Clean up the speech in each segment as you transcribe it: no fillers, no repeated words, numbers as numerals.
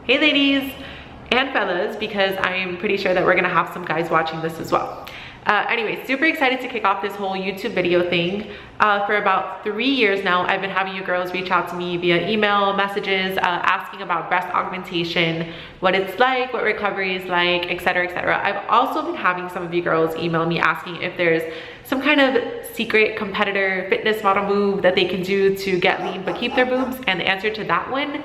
Hey ladies and fellas, because I'm pretty sure that we're gonna have some guys watching this as well. Anyway, super excited to kick off this whole YouTube video thing. For about 3 years now, I've been having you girls reach out to me via email, messages, asking about breast augmentation, what it's like, what recovery is like, etc, etc. I've also been having some of you girls email me asking if there's some kind of secret competitor fitness model move that they can do to get lean but keep their boobs, and the answer to that one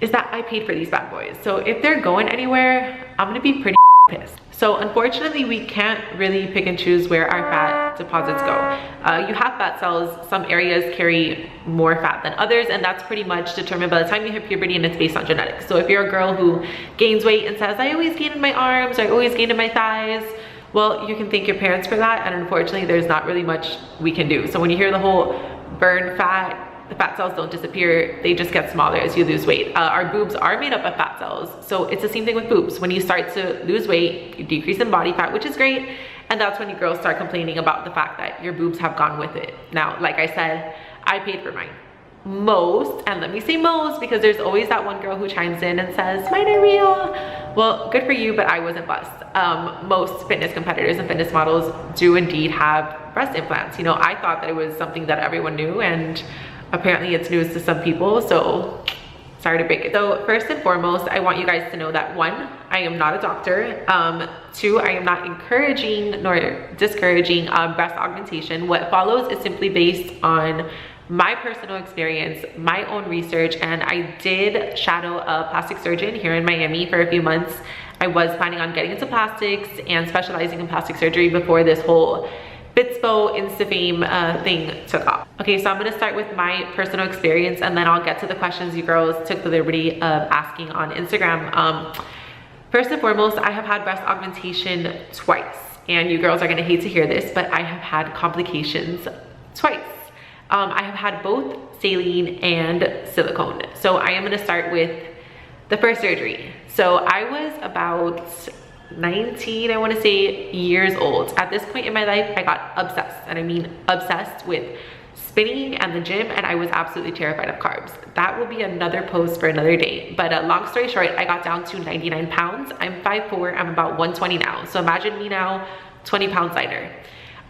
is that I paid for these bad boys. So if they're going anywhere, I'm gonna be pretty pissed. So unfortunately, we can't really pick and choose where our fat deposits go. You have fat cells, some areas carry more fat than others, and that's pretty much determined by the time you hit puberty, and it's based on genetics. So if you're a girl who gains weight and says, I always gain in my arms, or I always gain in my thighs, well, you can thank your parents for that, and unfortunately, there's not really much we can do. So when you hear the whole burn fat, the fat cells don't disappear, they just get smaller as you lose weight. Our boobs are made up of fat cells, so it's the same thing with boobs. When you start to lose weight, you decrease in body fat, which is great, and that's when you girls start complaining about the fact that your boobs have gone with it. Now, like I said, I paid for mine. Most, and let me say most, because there's always that one girl who chimes in and says, mine are real. Well, good for you, but I wasn't blessed. Most fitness competitors and fitness models do indeed have breast implants. You know, I thought that it was something that everyone knew, and apparently it's news to some people, so sorry to break it. So first and foremost, I want you guys to know that 1, I am not a doctor. 2, I am not encouraging nor discouraging breast augmentation. What follows is simply based on my personal experience, my own research, and I did shadow a plastic surgeon here in Miami for a few months. I was planning on getting into plastics and specializing in plastic surgery before this whole Bitspo Instafame thing took off. Okay, so I'm gonna start with my personal experience, and then I'll get to the questions you girls took the liberty of asking on Instagram. First and foremost, I have had breast augmentation twice, and you girls are gonna hate to hear this, but I have had complications twice. I have had both saline and silicone. So I am gonna start with the first surgery. So I was about 19, I want to say, years old. At this point in my life, I got obsessed, and I mean obsessed with spinning and the gym, and I was absolutely terrified of carbs. That will be another post for another day. But long story short, I got down to 99 pounds. I'm 5'4", I'm about 120 now. So imagine me now, 20 pounds lighter.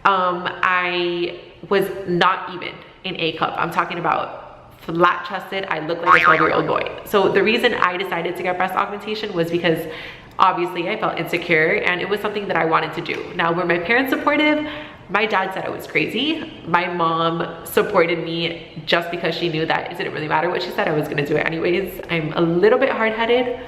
I was not even in A cup. I'm talking about flat chested. I look like a 12-year-old boy. So the reason I decided to get breast augmentation was because obviously I felt insecure, and it was something that I wanted to do. Now, were my parents supportive? My dad said I was crazy. My mom supported me just because she knew that it didn't really matter what she said, I was gonna do it anyways. I'm a little bit hard-headed.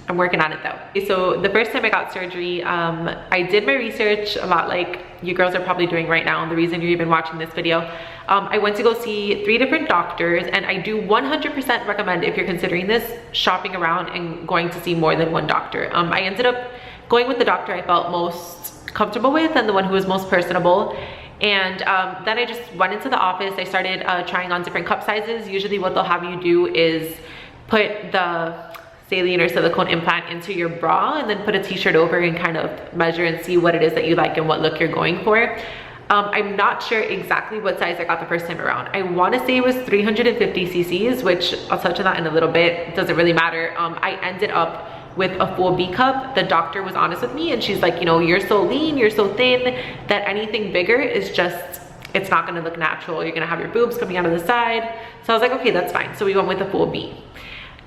I'm working on it though. So the first time I got surgery, I did my research a lot like you girls are probably doing right now, and the reason you're even watching this video. I went to go see 3 different doctors, and I do 100% recommend, if you're considering this, shopping around and going to see more than one doctor. I ended up going with the doctor I felt most comfortable with and the one who was most personable. And then I just went into the office. I started trying on different cup sizes. Usually what they'll have you do is put the saline or silicone implant into your bra and then put a t-shirt over and kind of measure and see what it is that you like and what look you're going for. I'm not sure exactly what size I got the first time around. I want to say it was 350 cc's, which I'll touch on that in a little bit. It doesn't really matter. I ended up with a full B cup. The doctor was honest with me, and she's like, you know, you're so lean, you're so thin, that anything bigger is just, it's not gonna look natural. You're gonna have your boobs coming out of the side. So I was like, okay, that's fine. So we went with a full B.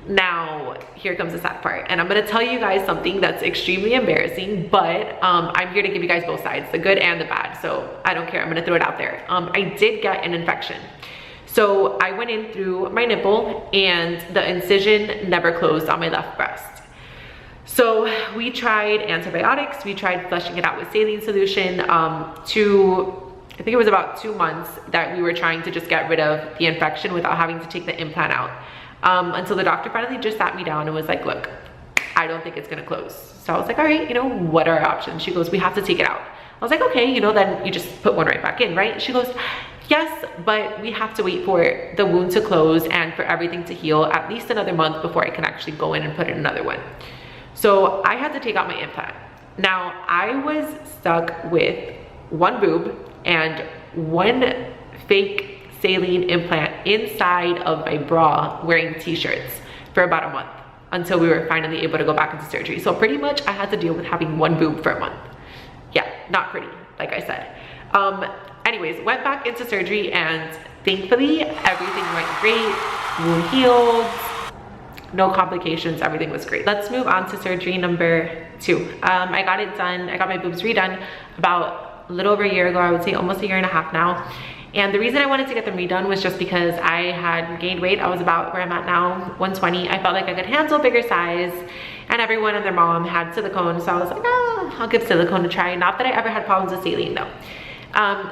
Now, here comes the sad part, and I'm gonna tell you guys something that's extremely embarrassing, but I'm here to give you guys both sides, the good and the bad, so I don't care, I'm gonna throw it out there. I did get an infection. So I went in through my nipple, and the incision never closed on my left breast. So we tried antibiotics, we tried flushing it out with saline solution. I think it was about 2 months that we were trying to just get rid of the infection without having to take the implant out. Until the doctor finally just sat me down and was like, look, I don't think it's gonna close. So I was like, all right, you know, what are our options? She goes, we have to take it out. I was like, okay, you know, then you just put one right back in, right? She goes, yes, but we have to wait for the wound to close and for everything to heal at least another month before I can actually go in and put in another one. So I had to take out my implant. Now, I was stuck with one boob and one fake saline implant inside of my bra wearing t-shirts for about a month. until we were finally able to go back into surgery. So pretty much I had to deal with having one boob for a month. Yeah, not pretty, like I said. Anyways, went back into surgery and thankfully everything went great. Wound healed, no complications, everything was great. Let's move on to surgery number 2. I got it done, I got my boobs redone about a little over a year ago, I would say almost a year and a half now. And the reason I wanted to get them redone was just because I had gained weight. I was about where I'm at now, 120. I felt like I could handle bigger size, and everyone and their mom had silicone, so I was like, I'll give silicone a try. Not that I ever had problems with saline though.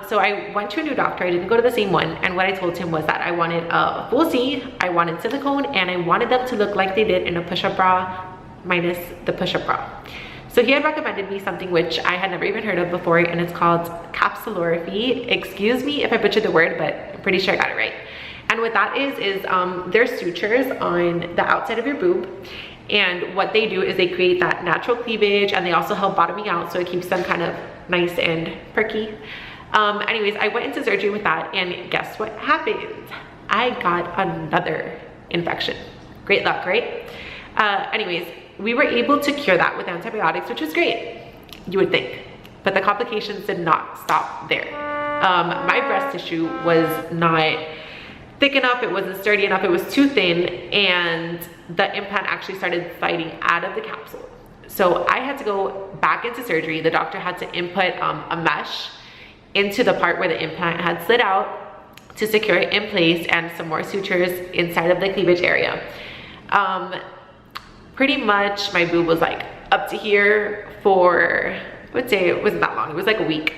So I went to a new doctor. I didn't go to the same one, and what I told him was that I wanted a full C, I wanted silicone, and I wanted them to look like they did in a push-up bra minus the push-up bra. So he had recommended me something which I had never even heard of before, and it's called capsulorrhaphy. Excuse me if I butchered the word, but I'm pretty sure I got it right. And what that is there's sutures on the outside of your boob, and what they do is they create that natural cleavage, and they also help bottoming out, so it keeps them kind of nice and perky. Anyways, I went into surgery with that, and guess what happened? I got another infection. Great luck, right? Anyways, we were able to cure that with antibiotics, which was great, you would think. But the complications did not stop there. My breast tissue was not thick enough, it wasn't sturdy enough, it was too thin, and the implant actually started sliding out of the capsule. So I had to go back into surgery. The doctor had to input a mesh into the part where the implant had slid out to secure it in place, and some more sutures inside of the cleavage area. Pretty much my boob was like up to here for, I would say it wasn't that long, it was like a week.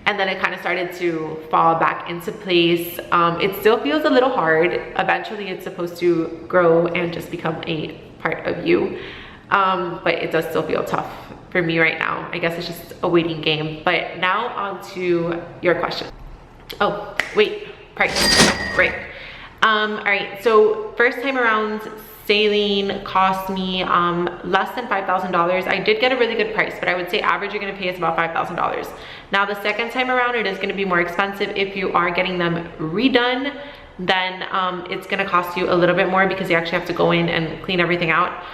And then it kind of started to fall back into place. It still feels a little hard. Eventually it's supposed to grow and just become a part of you. But it does still feel tough for me right now. I guess it's just a waiting game. But now on to your question. Oh, wait, price, right. All right, so first time around, saline cost me less than $5,000. I did get a really good price, but I would say average you're gonna pay is about $5,000. Now the second time around, it is gonna be more expensive. If you are getting them redone, then it's gonna cost you a little bit more because you actually have to go in and clean everything out.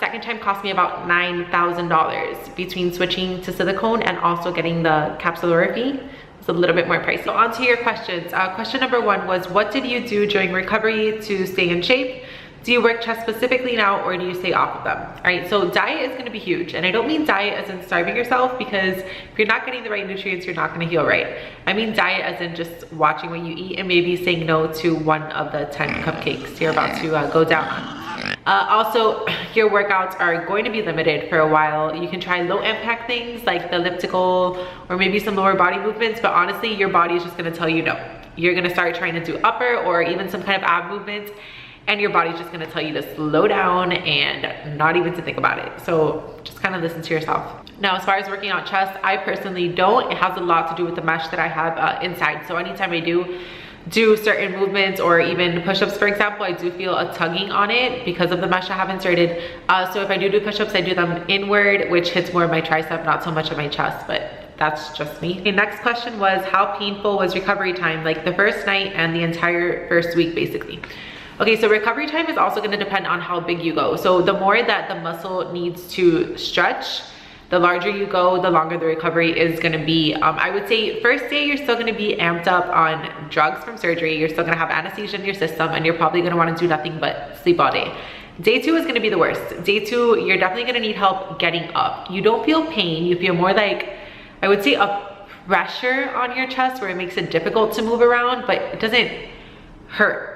Second time cost me about $9,000 between switching to silicone and also getting the capsulorrhaphy. It's a little bit more pricey. So on to your questions. Question number 1 was, what did you do during recovery to stay in shape? Do you work chest specifically now, or do you stay off of them? All right, so diet is gonna be huge. And I don't mean diet as in starving yourself, because if you're not getting the right nutrients, you're not gonna heal right. I mean diet as in just watching what you eat and maybe saying no to one of the 10 cupcakes you're about to go down on. Also, your workouts are going to be limited for a while. You can try low impact things like the elliptical or maybe some lower body movements, but honestly, your body is just gonna tell you no. You're gonna start trying to do upper or even some kind of ab movements, and your body's just gonna tell you to slow down and not even to think about it. So just kind of listen to yourself. Now, as far as working out chest, I personally don't. It has a lot to do with the mesh that I have inside. So anytime I do certain movements or even push-ups, for example, I do feel a tugging on it because of the mesh I have inserted. So if I do push-ups, I do them inward, which hits more of my tricep, not so much of my chest, but that's just me. The next question was, how painful was recovery time? Like the first night and the entire first week, basically. Okay, so recovery time is also gonna depend on how big you go. So the more that the muscle needs to stretch, the larger you go, the longer the recovery is gonna be. I would say first day, you're still gonna be amped up on drugs from surgery. You're still gonna have anesthesia in your system, and you're probably gonna wanna do nothing but sleep all day. Day 2 is gonna be the worst. Day 2, you're definitely gonna need help getting up. You don't feel pain, you feel more like, I would say, a pressure on your chest where it makes it difficult to move around, but it doesn't hurt.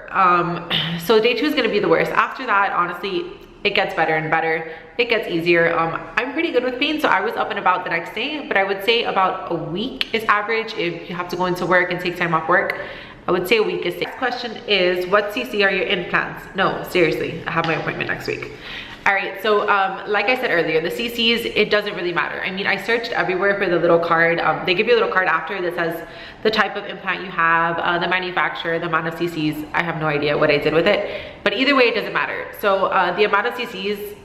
So day 2 is gonna be the worst. After that, honestly, it gets better and better. It gets easier. I'm pretty good with pain, so I was up and about the next day, but I would say about a week is average. If you have to go into work and take time off work, I would say a week is safe. Next question is, what CC are your implants? No, seriously, I have my appointment next week. All right, so like I said earlier, the CCs, it doesn't really matter. I mean, I searched everywhere for the little card. They give you a little card after that says the type of implant you have, the manufacturer, the amount of CCs. I have no idea what I did with it, but either way, it doesn't matter. So the amount of CCs,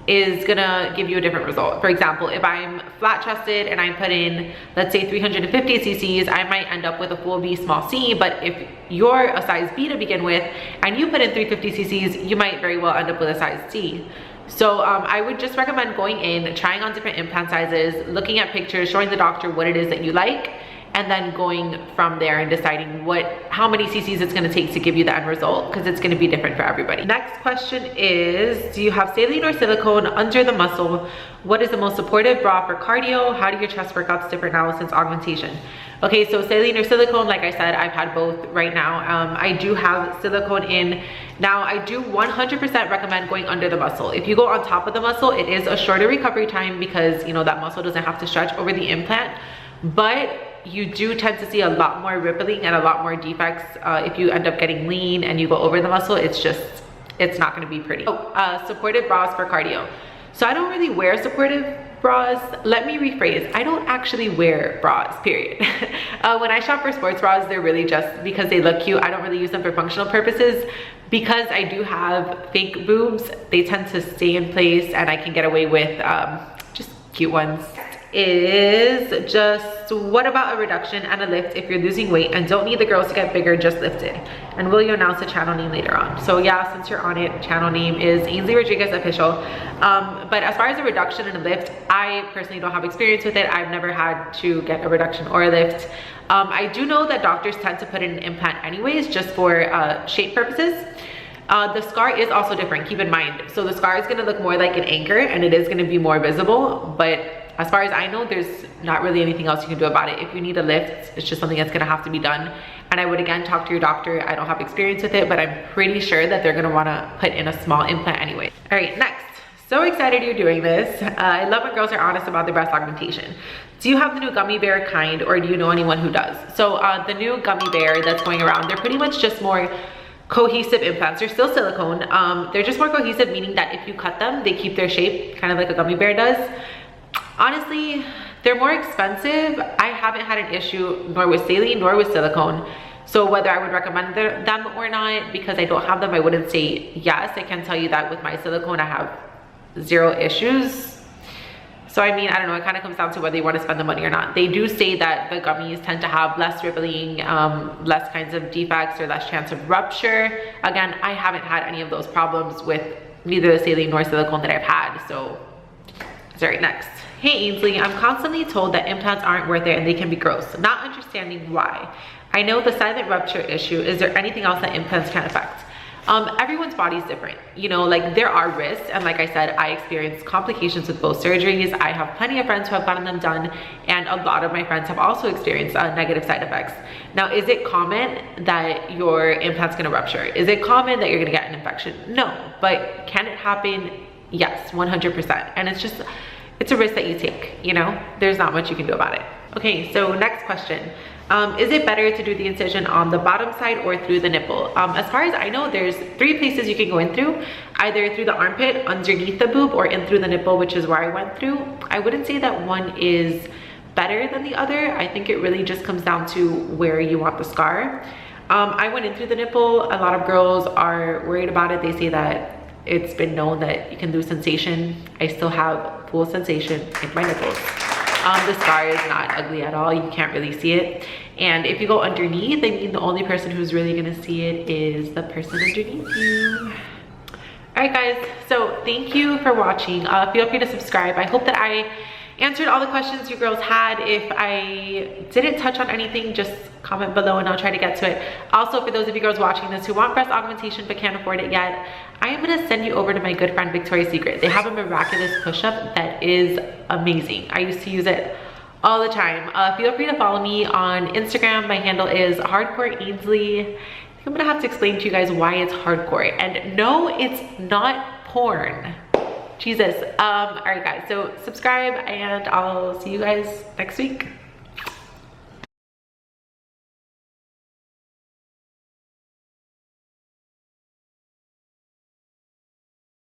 is gonna give you a different result. For example, if I'm flat chested and I put in, let's say 350 cc's, I might end up with a full V small c, but if you're a size B to begin with and you put in 350 cc's, you might very well end up with a size C. So I would just recommend going in, trying on different implant sizes, looking at pictures, showing the doctor what it is that you like, and then going from there and deciding how many cc's it's going to take to give you the end result, because it's going to be different for everybody. Next question is, do you have saline or silicone under the muscle? What is the most supportive bra for cardio? How do your chest workouts differ now since augmentation? Okay, so saline or silicone, like I said, I've had both right now. I do have silicone in. Now, I do 100% recommend going under the muscle. If you go on top of the muscle, it is a shorter recovery time because, you know, that muscle doesn't have to stretch over the implant, but you do tend to see a lot more rippling and a lot more defects if you end up getting lean and you go over the muscle. It's not going to be pretty. Supportive bras for cardio. So I don't really wear supportive bras. Let me rephrase, I don't actually wear bras, period. When I shop for sports bras, they're really just because they look cute. I don't really use them for functional purposes. Because I do have fake boobs, they tend to stay in place and I can get away with just cute ones. Is just, what about a reduction and a lift if you're losing weight and don't need the girls to get bigger, just lift it? And will you announce the channel name later on? So yeah, since you're on it, channel name is Ainsley Rodriguez Official. But as far as a reduction and a lift, I personally don't have experience with it. I've never had to get a reduction or a lift. I do know that doctors tend to put in an implant anyways, just for shape purposes. The scar is also different, keep in mind. So the scar is gonna look more like an anchor and it is gonna be more visible, but as far as I know, there's not really anything else you can do about it. If you need a lift, it's just something that's gonna have to be done. And I would again talk to your doctor. I don't have experience with it, but I'm pretty sure that they're gonna wanna put in a small implant anyway. All right, next. So excited you're doing this. I love when girls are honest about their breast augmentation. Do you have the new gummy bear kind, or do you know anyone who does? So the new gummy bear that's going around, they're pretty much just more cohesive implants. They're still silicone. They're just more cohesive, meaning that if you cut them, they keep their shape, kind of like a gummy bear does. Honestly, they're more expensive. I haven't had an issue nor with saline nor with silicone. So whether I would recommend them or not, because I don't have them, I wouldn't say yes. I can tell you that with my silicone, I have 0 issues. So I mean, I don't know, it kind of comes down to whether you want to spend the money or not. They do say that the gummies tend to have less rippling, less kinds of defects or less chance of rupture. Again, I haven't had any of those problems with neither the saline nor silicone that I've had. So, sorry, next. Hey Ainsley, I'm constantly told that implants aren't worth it and they can be gross, not understanding why. I know the silent rupture issue. Is there anything else that implants can affect? Everyone's body is different. You know, like there are risks. And like I said, I experienced complications with both surgeries. I have plenty of friends who have gotten them done. And a lot of my friends have also experienced negative side effects. Now, is it common that your implant's gonna rupture? Is it common that you're gonna get an infection? No, but can it happen? Yes, 100%. And it's a risk that you take, you know? There's not much you can do about it. Okay, so next question. Is it better to do the incision on the bottom side or through the nipple? As far as I know, there's 3 places you can go in through, either through the armpit, underneath the boob, or in through the nipple, which is where I went through. I wouldn't say that one is better than the other. I think it really just comes down to where you want the scar. I went in through the nipple. A lot of girls are worried about it. They say that it's been known that you can lose sensation. I still have full sensation in my nipples. The scar is not ugly at all. You can't really see it. And if you go underneath, I mean, the only person who's really gonna see it is the person underneath you. All right, guys, so thank you for watching. Feel free to subscribe. I hope that I answered all the questions you girls had. If I didn't touch on anything, just comment below and I'll try to get to it. Also, for those of you girls watching this who want breast augmentation but can't afford it yet, I am gonna send you over to my good friend Victoria's Secret. They have a miraculous push-up that is amazing. I used to use it all the time. Feel free to follow me on Instagram. My handle is HardcoreAinsley. I'm gonna have to explain to you guys why it's hardcore. And no, it's not porn. Jesus. All right, guys, so subscribe and I'll see you guys next week.